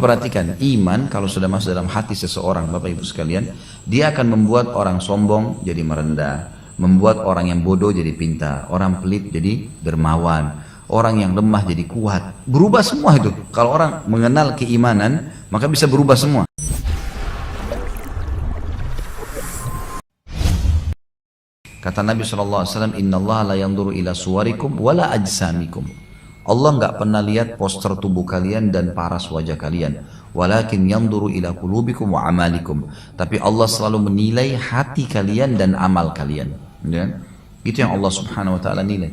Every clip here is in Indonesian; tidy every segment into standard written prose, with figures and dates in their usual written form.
perhatikan, iman kalau sudah masuk dalam hati seseorang, Bapak Ibu sekalian, dia akan membuat orang sombong jadi merendah, membuat orang yang bodoh jadi pintar, orang pelit jadi dermawan, orang yang lemah jadi kuat. Berubah semua itu. Kalau orang mengenal keimanan, maka bisa berubah semua. Kata Nabi SAW, Inna Allah la yanduru ila suwarikum wala ajsamikum. Allah nggak pernah lihat poster tubuh kalian dan paras wajah kalian. Walakin yanduru ila qulubikum wa amalikum. Tapi Allah selalu menilai hati kalian dan amal kalian. Ya? Itu yang Allah Subhanahu Wa Taala nilai.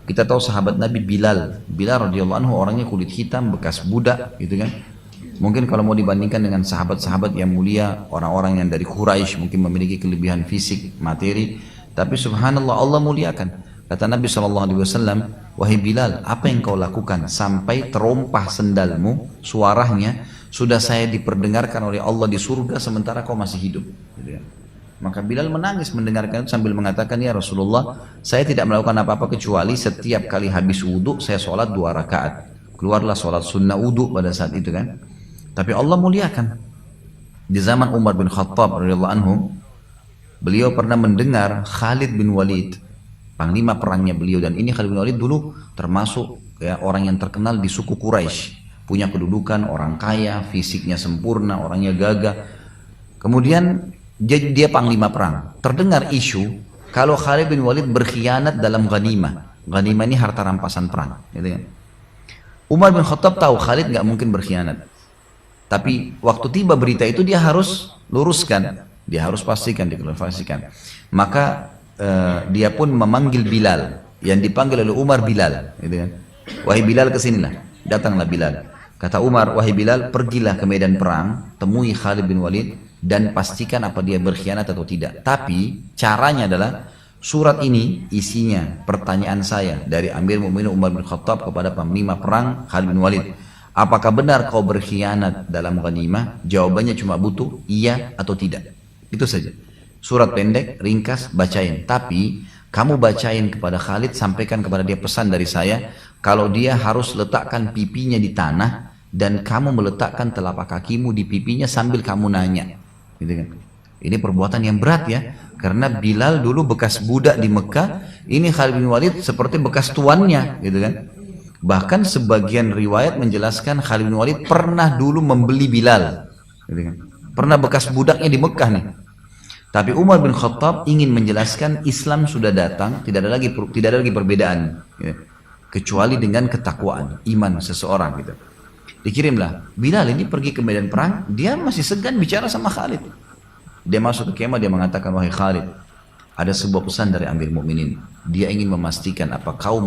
Kita tahu sahabat Nabi Bilal radhiyallahu anhu orangnya kulit hitam, bekas budak, gitu kan? Mungkin kalau mau dibandingkan dengan sahabat-sahabat yang mulia, orang-orang yang dari Quraisy mungkin memiliki kelebihan fisik, materi, tapi subhanallah Allah muliakan. Kata Nabi SAW, wahai Bilal, apa yang kau lakukan sampai terompah sendalmu, suaranya sudah saya diperdengarkan oleh Allah di surga sementara kau masih hidup. Gitu ya. Maka Bilal menangis mendengarkan itu sambil mengatakan, ya Rasulullah, saya tidak melakukan apa-apa kecuali setiap kali habis wudhu saya sholat 2 rakaat. Keluarlah sholat sunnah wudhu pada saat itu kan. Tapi Allah muliakan. Di zaman Umar bin Khattab radhiyallahu anhu, beliau pernah mendengar Khalid bin Walid, panglima perangnya beliau, dan ini Khalid bin Walid dulu termasuk ya, orang yang terkenal di suku Quraisy, punya kedudukan, orang kaya, fisiknya sempurna, orangnya gagah. Kemudian dia panglima perang. Terdengar isu kalau Khalid bin Walid berkhianat dalam ghanimah. Ghanimah ini harta rampasan perang, gitu kan. Umar bin Khattab tahu Khalid nggak mungkin berkhianat. Tapi waktu tiba berita itu dia harus luruskan, dia harus pastikan, diklarifikasikan. Maka dia pun memanggil Bilal, yang dipanggil oleh Umar Bilal, gitu kan. Wahai Bilal, kesinilah. Datanglah Bilal. Kata Umar, wahai Bilal, pergilah ke medan perang, temui Khalid bin Walid dan pastikan apa dia berkhianat atau tidak. Tapi caranya adalah surat ini isinya pertanyaan saya dari Amir Mu'minin Umar bin Khattab kepada panglima perang Khalid bin Walid. Apakah benar kau berkhianat dalam ghanimah? Jawabannya cuma butuh iya atau tidak. Itu saja. Surat pendek, ringkas, bacain. Tapi kamu bacain kepada Khalid, sampaikan kepada dia pesan dari saya, kalau dia harus letakkan pipinya di tanah dan kamu meletakkan telapak kakimu di pipinya sambil kamu nanya. Gitu kan? Ini perbuatan yang berat ya, karena Bilal dulu bekas budak di Mekah, ini Khalid bin Walid seperti bekas tuannya, gitu kan? Bahkan sebagian riwayat menjelaskan Khalid bin Walid pernah dulu membeli Bilal, gitu kan? Pernah bekas budaknya di Mekah nih. Tapi Umar bin Khattab ingin menjelaskan Islam sudah datang, tidak ada lagi perbedaan, gitu. Kecuali dengan ketakwaan, iman seseorang, gitu. Dikirimlah Bilal ini pergi ke medan perang, dia masih segan bicara sama Khalid. Dia masuk ke kemah, dia mengatakan, wahai Khalid, ada sebuah pesan dari Amir Mu'minin. Dia ingin memastikan apa kau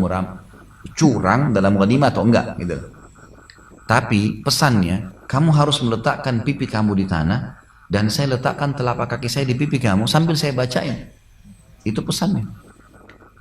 curang dalam ghanimah atau enggak, gitu. Tapi pesannya, kamu harus meletakkan pipi kamu di tanah dan saya letakkan telapak kaki saya di pipi kamu sambil saya bacain. Itu pesannya.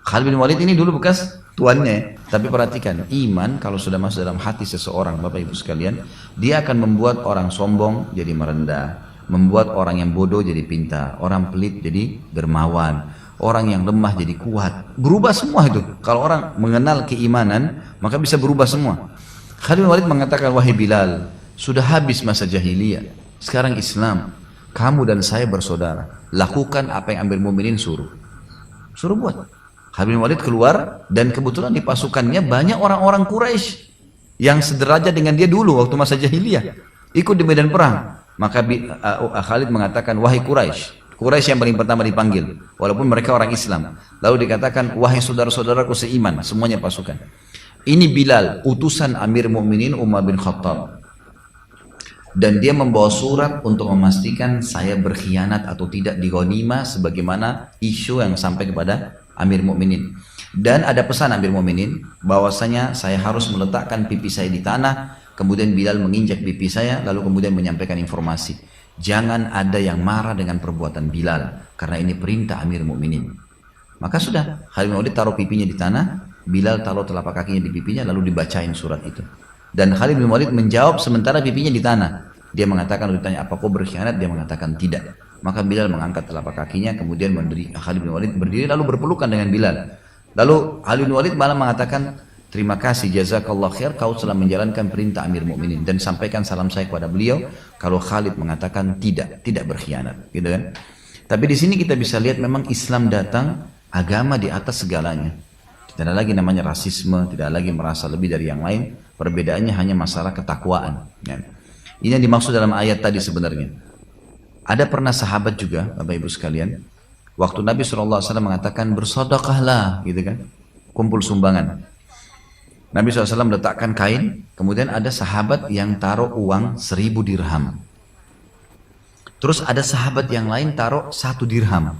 Khalid bin Walid ini dulu bekas tuannya. Tapi perhatikan, iman kalau sudah masuk dalam hati seseorang, Bapak Ibu sekalian, dia akan membuat orang sombong jadi merendah, membuat orang yang bodoh jadi pintar, orang pelit jadi dermawan, orang yang lemah jadi kuat. Berubah semua itu. Kalau orang mengenal keimanan, maka bisa berubah semua. Khalid bin Walid mengatakan, wahai Bilal, sudah habis masa jahiliyah, sekarang Islam, kamu dan saya bersaudara, lakukan apa yang Amir Mu'minin suruh buat. Khalid bin Walid keluar dan kebetulan di pasukannya banyak orang-orang Quraisy yang sederajat dengan dia dulu waktu masa jahiliyah, ikut di medan perang. Maka Khalid mengatakan, wahai Quraisy yang paling pertama dipanggil, walaupun mereka orang Islam. Lalu dikatakan, wahai saudara-saudaraku seiman, semuanya pasukan. Ini Bilal, utusan Amir Mu'minin Umar bin Khattab. Dan dia membawa surat untuk memastikan saya berkhianat atau tidak di ghanimah sebagaimana isu yang sampai kepada Amir Mu'minin. Dan ada pesan Amir Mu'minin bahwasanya saya harus meletakkan pipi saya di tanah, kemudian Bilal menginjak pipi saya, lalu kemudian menyampaikan informasi. Jangan ada yang marah dengan perbuatan Bilal, karena ini perintah Amir Mu'minin. Maka sudah, Khalid bin Walid taruh pipinya di tanah, Bilal taruh telapak kakinya di pipinya, lalu dibacain surat itu. Dan Khalid bin Walid menjawab sementara pipinya di tanah. Dia mengatakan, ditanya, apa kau berkhianat? Dia mengatakan tidak. Maka Bilal mengangkat telapak kakinya, kemudian Khalid bin Walid berdiri lalu berpelukan dengan Bilal. Lalu Khalid bin Walid malah mengatakan, terima kasih, jazakallah khair, kau telah menjalankan perintah Amir Mukminin, dan sampaikan salam saya kepada beliau kalau Khalid mengatakan tidak berkhianat, gitu kan. Tapi di sini kita bisa lihat memang Islam datang agama di atas segalanya. Tidak ada lagi namanya rasisme, tidak ada lagi merasa lebih dari yang lain. Perbedaannya hanya masalah ketakwaan. Ya. Ini yang dimaksud dalam ayat tadi sebenarnya. Ada pernah sahabat juga, Bapak Ibu sekalian, waktu Nabi SAW mengatakan bersedekahlah, gitu kan, kumpul sumbangan. Nabi SAW letakkan kain, kemudian ada sahabat yang taruh uang 1000 dirham. Terus ada sahabat yang lain taruh 1 dirham.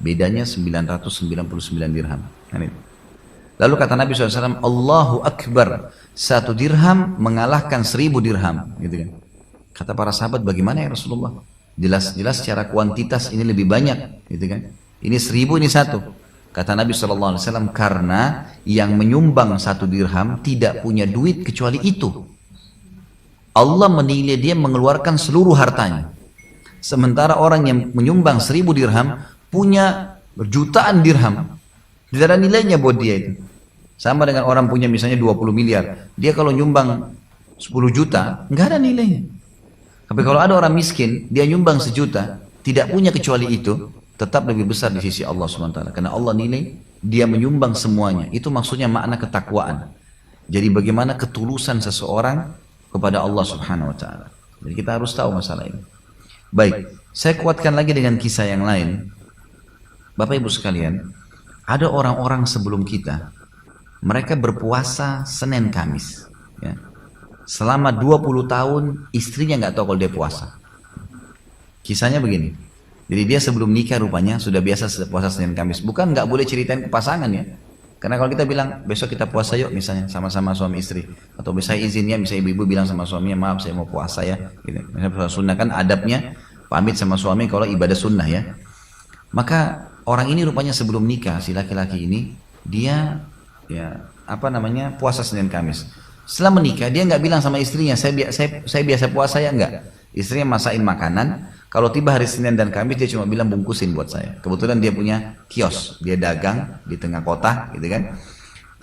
Bedanya 999 dirham. Lalu kata Nabi SAW, Allahu Akbar, 1 dirham mengalahkan 1000 dirham. Gitu kan. Kata para sahabat, bagaimana ya Rasulullah? Jelas-jelas secara kuantitas ini lebih banyak. Gitu kan. Ini 1000, ini 1. Kata Nabi SAW, karena yang menyumbang 1 dirham tidak punya duit kecuali itu. Allah menilai dia mengeluarkan seluruh hartanya. Sementara orang yang menyumbang 1000 dirham punya jutaan dirham. Tidak ada nilainya buat dia itu. Sama dengan orang punya misalnya 20 miliar. Dia kalau nyumbang 10 juta, nggak ada nilainya. Tapi kalau ada orang miskin, dia nyumbang 1 juta, tidak punya kecuali itu, tetap lebih besar di sisi Allah SWT. Karena Allah nilai, dia menyumbang semuanya. Itu maksudnya makna ketakwaan. Jadi bagaimana ketulusan seseorang kepada Allah Subhanahu Wa Taala. Jadi kita harus tahu masalah ini. Baik, saya kuatkan lagi dengan kisah yang lain. Bapak Ibu sekalian, ada orang-orang sebelum kita, mereka berpuasa Senin Kamis. Ya. Selama 20 tahun istrinya nggak tahu kalau dia puasa. Kisahnya begini. Jadi dia sebelum nikah rupanya sudah biasa puasa Senin Kamis. Bukan nggak boleh ceritain ke pasangan ya. Karena kalau kita bilang besok kita puasa yuk misalnya sama-sama suami istri. Atau misalnya izinnya, misalnya ibu-ibu bilang sama suaminya maaf saya mau puasa ya. Gitu. Misalnya sunnah kan adabnya pamit sama suami kalau ibadah sunnah ya. Maka orang ini rupanya sebelum nikah si laki-laki ini dia ya puasa Senin Kamis. Setelah menikah dia nggak bilang sama istrinya saya biasa puasa ya, enggak. Istrinya masakin makanan. Kalau tiba hari Senin dan Kamis dia cuma bilang bungkusin buat saya. Kebetulan dia punya kios, dia dagang di tengah kota, gitu kan.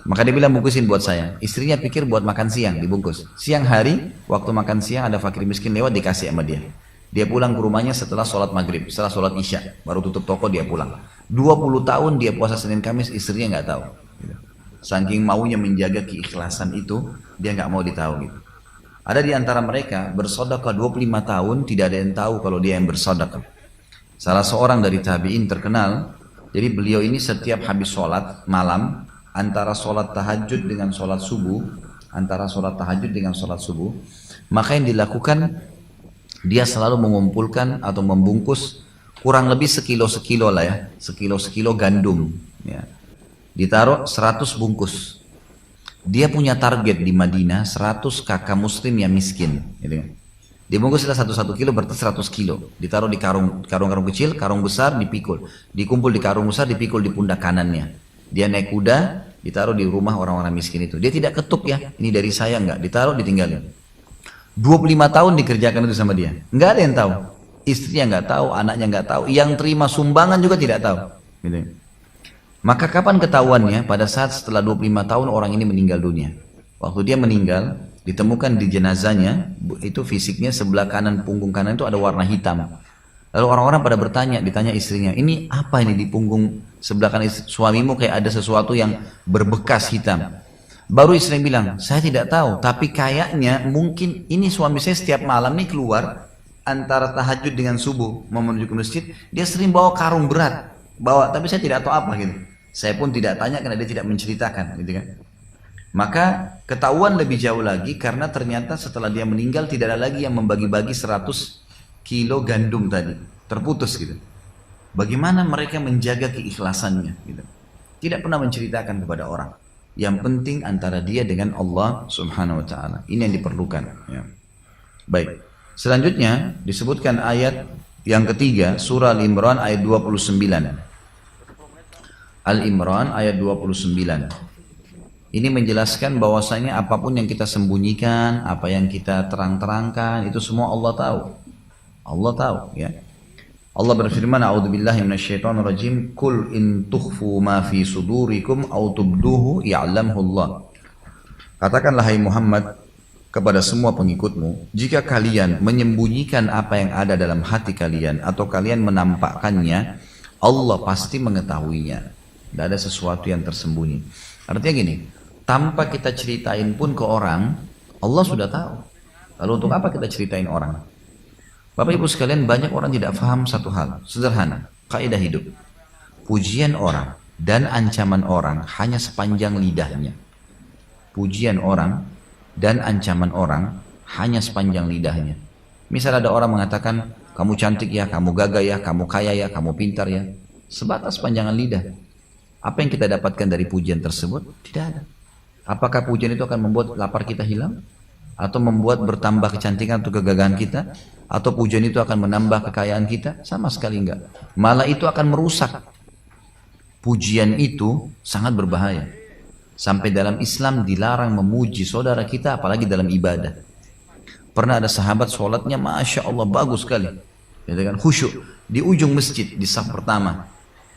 Maka dia bilang bungkusin buat saya. Istrinya pikir buat makan siang dibungkus. Siang hari waktu makan siang ada fakir miskin lewat dikasih sama dia. Dia pulang ke rumahnya setelah sholat maghrib, setelah sholat isya, baru tutup toko dia pulang. 20 tahun dia puasa Senin Kamis, istrinya nggak tahu. Gitu. Saking maunya menjaga keikhlasan itu, dia nggak mau ditahu gitu. Ada di antara mereka bersedekah 25 tahun tidak ada yang tahu kalau dia yang bersedekah. Salah seorang dari tabi'in terkenal, jadi beliau ini setiap habis sholat malam, antara sholat tahajud dengan sholat subuh, maka yang dilakukan dia selalu mengumpulkan atau membungkus kurang lebih sekilo lah ya, sekilo gandum ya. Ditaruh 100 bungkus. Dia punya target di Madinah 100 kakak muslim yang miskin gitu kan. Dibungkuslah 1 kilo berarti 100 kilo. Ditaruh di karung kecil, karung besar dipikul. Dikumpul di karung besar dipikul di pundak kanannya. Dia naik kuda, ditaruh di rumah orang-orang miskin itu. Dia tidak ketuk ya, ini dari saya enggak, ditaruh ditinggalin. 25 tahun dikerjakan itu sama dia. Enggak ada yang tahu. Istrinya enggak tahu, anaknya enggak tahu, yang terima sumbangan juga tidak tahu. Gitu. Maka kapan ketahuannya? Pada saat setelah 25 tahun orang ini meninggal dunia. Waktu dia meninggal, ditemukan di jenazahnya, itu fisiknya sebelah kanan, punggung kanan itu ada warna hitam. Lalu orang-orang pada ditanya istrinya, ini apa ini di punggung sebelah kanan suamimu kayak ada sesuatu yang berbekas hitam. Baru istrinya bilang, saya tidak tahu, tapi kayaknya mungkin ini suami saya setiap malam nih keluar, antara tahajud dengan subuh, mau menuju ke masjid, dia sering bawa karung berat. Tapi saya tidak tahu apa gitu. Saya pun tidak tanya karena dia tidak menceritakan gitu kan. Maka ketahuan lebih jauh lagi karena ternyata setelah dia meninggal tidak ada lagi yang membagi-bagi 100 kilo gandum tadi. Terputus gitu. Bagaimana mereka menjaga keikhlasannya gitu. Tidak pernah menceritakan kepada orang. Yang penting antara dia dengan Allah Subhanahu Wa Taala. Ini yang diperlukan ya. Baik. Selanjutnya disebutkan ayat yang ketiga, surah Al-Imran ayat 29. Al-Imran ayat 29. Ini menjelaskan bahwasanya apapun yang kita sembunyikan, apa yang kita terang-terangkan, itu semua Allah tahu. Allah tahu ya. Allah berfirman, a'udzubillahi minasyaitonirrajim, "Qul in tukhfu ma fi sudurikum aw tubduhu ya'lamhu Allah, Katakanlah hai Muhammad kepada semua pengikutmu, jika kalian menyembunyikan apa yang ada dalam hati kalian atau kalian menampakkannya, Allah pasti mengetahuinya. Tidak ada sesuatu yang tersembunyi. Artinya gini, tanpa kita ceritain pun ke orang, Allah sudah tahu. Lalu untuk apa kita ceritain orang? Bapak Ibu sekalian, banyak orang tidak paham satu hal, sederhana, kaidah hidup. Pujian orang dan ancaman orang hanya sepanjang lidahnya. Pujian orang dan ancaman orang hanya sepanjang lidahnya. Misal ada orang mengatakan, kamu cantik ya, kamu gagah ya, kamu kaya ya, kamu pintar ya. Sebatas panjangan lidah. Apa yang kita dapatkan dari pujian tersebut? Tidak ada. Apakah pujian itu akan membuat lapar kita hilang? Atau membuat bertambah kecantikan atau kegagahan kita? Atau pujian itu akan menambah kekayaan kita? Sama sekali enggak. Malah itu akan merusak. Pujian itu sangat berbahaya. Sampai dalam Islam dilarang memuji saudara kita apalagi dalam ibadah. Pernah ada sahabat sholatnya Masya Allah bagus sekali. Dengan khusyuk. Di ujung masjid, di saf pertama.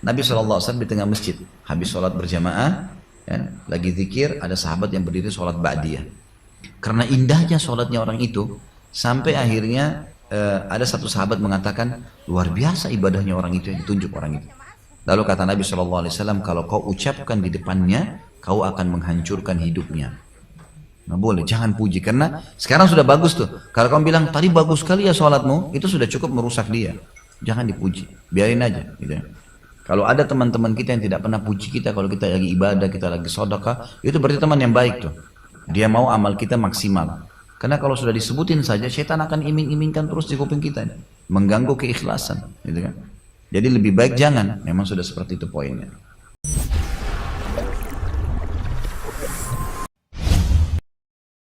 Nabi SAW di tengah masjid. Habis sholat berjamaah, ya, lagi zikir, ada sahabat yang berdiri sholat ba'diyah. Karena indahnya sholatnya orang itu, sampai akhirnya ada satu sahabat mengatakan, luar biasa ibadahnya orang itu yang ditunjuk orang itu. Lalu kata Nabi SAW, kalau kau ucapkan di depannya, kau akan menghancurkan hidupnya. Nah boleh, jangan puji. Karena sekarang sudah bagus tuh. Kalau kamu bilang, tadi bagus sekali ya sholatmu, itu sudah cukup merusak dia. Jangan dipuji, biarin aja. Gitu. Kalau ada teman-teman kita yang tidak pernah puji kita, kalau kita lagi ibadah, kita lagi sedekah, itu berarti teman yang baik tuh. Dia mau amal kita maksimal. Karena kalau sudah disebutin saja, setan akan iming-imingkan terus di kuping kita. Mengganggu keikhlasan. Gitu kan? Jadi lebih baik jangan, memang sudah seperti itu poinnya.